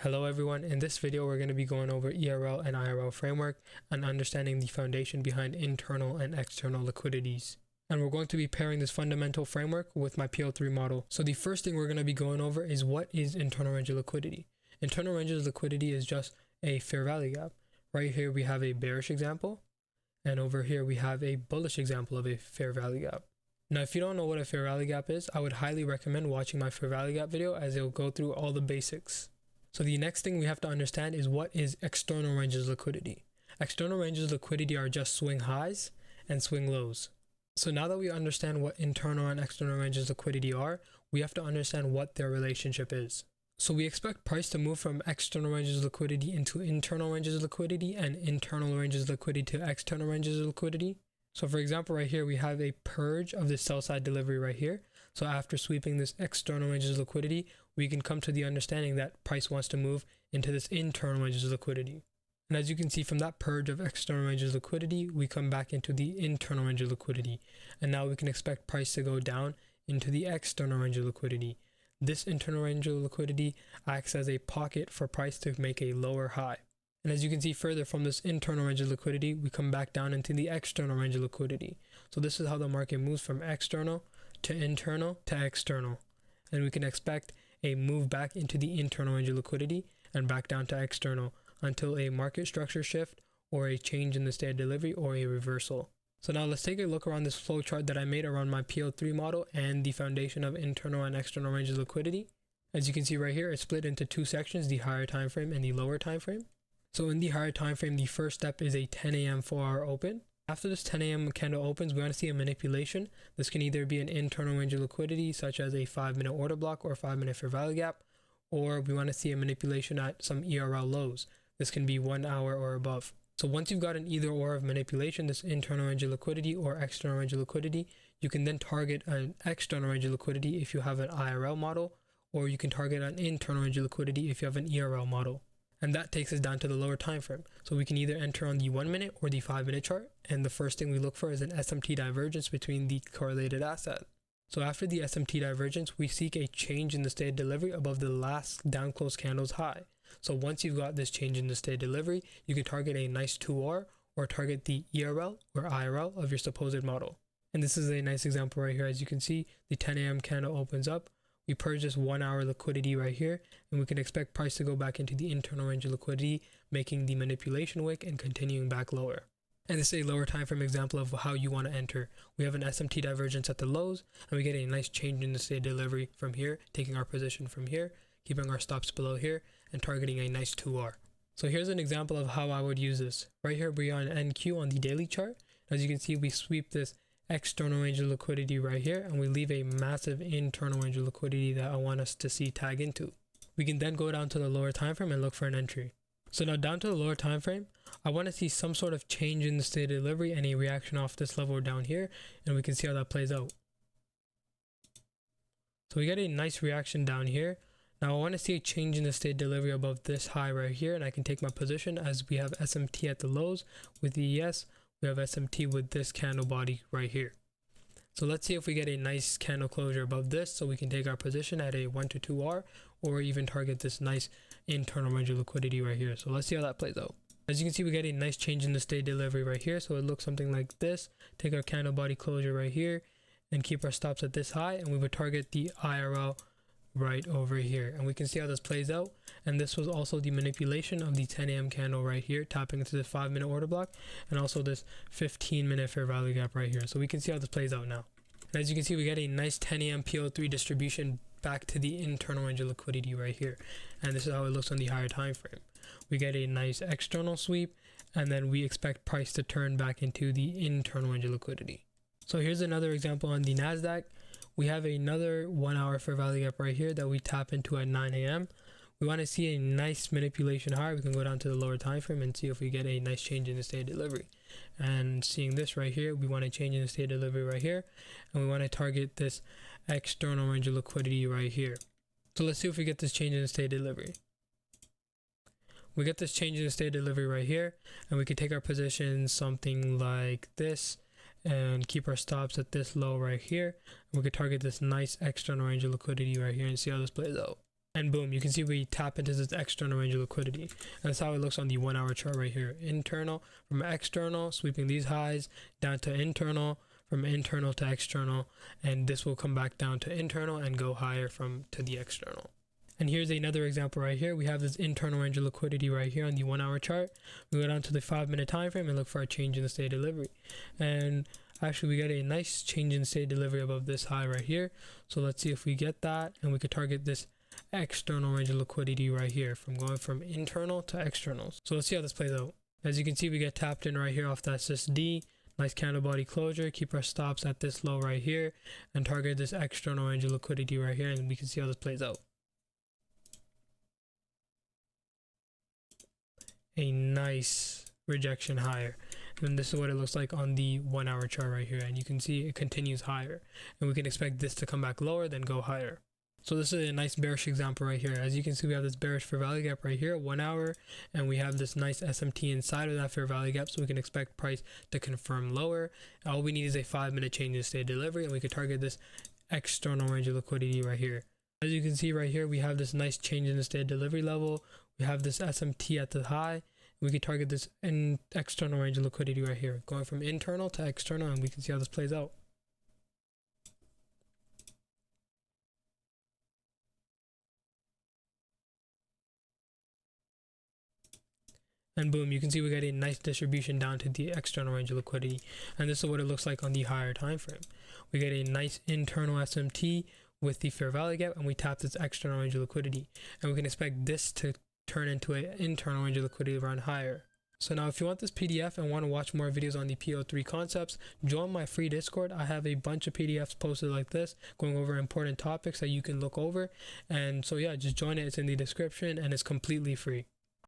Hello everyone, in this video we're going to be going over ERL and IRL framework and understanding the foundation behind internal and external liquidities. And we're going to be pairing this fundamental framework with my PO3 model. So the first thing we're going to be going over is what is internal range of liquidity. Internal range of liquidity is just a fair value gap. Right here we have a bearish example, and over here we have a bullish example of a fair value gap. Now if you don't know what a fair value gap is, I would highly recommend watching my fair value gap video as it will go through all the basics. So the next thing we have to understand is what is external ranges liquidity. External ranges liquidity are just swing highs and swing lows. So now that we understand what internal and external ranges liquidity are, we have to understand what their relationship is. So we expect price to move from external ranges liquidity into internal ranges liquidity and internal ranges liquidity to external ranges liquidity. So for example, right here, we have a purge of the sell side delivery right here. So after sweeping this external ranges liquidity, we can come to the understanding that price wants to move into this internal ranges liquidity. And as you can see from that purge of external ranges liquidity, we come back into the internal range of liquidity. And now we can expect price to go down into the external range of liquidity. This internal range of liquidity acts as a pocket for price to make a lower high. And as you can see further from this internal range of liquidity, we come back down into the external range of liquidity. So this is how the market moves from external to internal to external. And we can expect a move back into the internal range of liquidity and back down to external until a market structure shift or a change in the state of delivery or a reversal. So now let's take a look around this flow chart that I made around my PO3 model and the foundation of internal and external range of liquidity. As you can see right here, it's split into two sections, the higher time frame and the lower time frame. So in the higher time frame, the first step is a 10 a.m. 4-hour open. After this 10 a.m. candle opens, we want to see a manipulation. This can either be an internal range of liquidity, such as a 5-minute order block or 5-minute fair value gap, or we want to see a manipulation at some ERL lows. This can be 1 hour or above. So once you've got an either or of manipulation, this internal range of liquidity or external range of liquidity, you can then target an external range of liquidity if you have an IRL model, or you can target an internal range of liquidity if you have an ERL model. And that takes us down to the lower time frame. So we can either enter on the 1-minute or the 5-minute chart. And the first thing we look for is an SMT divergence between the correlated asset. So after the SMT divergence, we seek a change in the state of delivery above the last down close candle's high. So once you've got this change in the state of delivery, you can target a nice 2R or target the ERL or IRL of your supposed model. And this is a nice example right here. As you can see, the 10 a.m. candle opens up. We purge this 1 hour liquidity right here, and we can expect price to go back into the internal range of liquidity, making the manipulation wick and continuing back lower. And this is a lower time frame example of how you want to enter. We have an SMT divergence at the lows, and we get a nice change in the state of delivery from here, taking our position from here, keeping our stops below here, and targeting a nice 2R. So here's an example of how I would use this. Right here, we're on NQ on the daily chart. As you can see, we sweep this external range of liquidity right here, and we leave a massive internal range of liquidity that I want us to see tag into. We can then go down to the lower time frame and look for an entry. So now down to the lower time frame, I want to see some sort of change in the state of delivery and a reaction off this level down here, and we can see how that plays out. So we get a nice reaction down here. Now I want to see a change in the state of delivery above this high right here, and I can take my position as we have SMT at the lows with ES. We have SMT with this candle body right here. So let's see if we get a nice candle closure above this, so we can take our position at a 1 to 2R or even target this nice internal range of liquidity right here. So let's see how that plays out. As you can see, we get a nice change in the state delivery right here. So it looks something like this. Take our candle body closure right here and keep our stops at this high, and we would target the IRL right over here, and we can see how this plays out. And this was also the manipulation of the 10 a.m. candle right here, tapping into the 5-minute order block, and also this 15-minute fair value gap right here. So we can see how this plays out now. And as you can see, we get a nice 10 a.m. PO3 distribution back to the internal range of liquidity right here, and this is how it looks on the higher time frame. We get a nice external sweep, and then we expect price to turn back into the internal range of liquidity. So here's another example on the NASDAQ. We have another 1 hour fair value gap right here that we tap into at 9 a.m. We want to see a nice manipulation higher. We can go down to the lower time frame and see if we get a nice change in the state of delivery. And seeing this right here, we want to change in the state of delivery right here, and we want to target this external range of liquidity right here. So let's see if we get this change in the state of delivery. We get this change in the state of delivery right here, and we can take our position something like this and keep our stops at this low right here. We could target this nice external range of liquidity right here and see how this plays out. And boom, you can see we tap into this external range of liquidity. And that's how it looks on the 1 hour chart right here. Internal from external, sweeping these highs down to internal, from internal to external, and this will come back down to internal and go higher from to the external. And here's another example right here. We have this internal range of liquidity right here on the 1 hour chart. We go down to the 5-minute time frame and look for a change in the state of delivery. And actually we get a nice change in state of delivery above this high right here. So let's see if we get that, and we could target this external range of liquidity right here, from going from internal to externals. So let's see how this plays out. As you can see, we get tapped in right here off that CISD. Nice candle body closure. Keep our stops at this low right here and target this external range of liquidity right here, and we can see how this plays out. A nice rejection higher, and this is what it looks like on the 1 hour chart right here, and you can see it continues higher, and we can expect this to come back lower then go higher. So this is a nice bearish example right here. As you can see, we have this bearish fair value gap right here, 1 hour, and we have this nice SMT inside of that fair value gap, so we can expect price to confirm lower. All we need is a 5-minute change in state of delivery, and we can target this external range of liquidity right here. As you can see right here, we have this nice change in the state of delivery level. We have this SMT at the high. We can target this external range of liquidity right here, going from internal to external, and we can see how this plays out. And boom, you can see we got a nice distribution down to the external range of liquidity, and this is what it looks like on the higher time frame. We get a nice internal SMT with the fair value gap, and we tap this external range of liquidity, and we can expect this to turn into an internal range of liquidity run higher. So now if you want this PDF and want to watch more videos on the PO3 concepts, join my free Discord. I have a bunch of PDFs posted like this going over important topics that you can look over. And so yeah, just join it. It's in the description and it's completely free.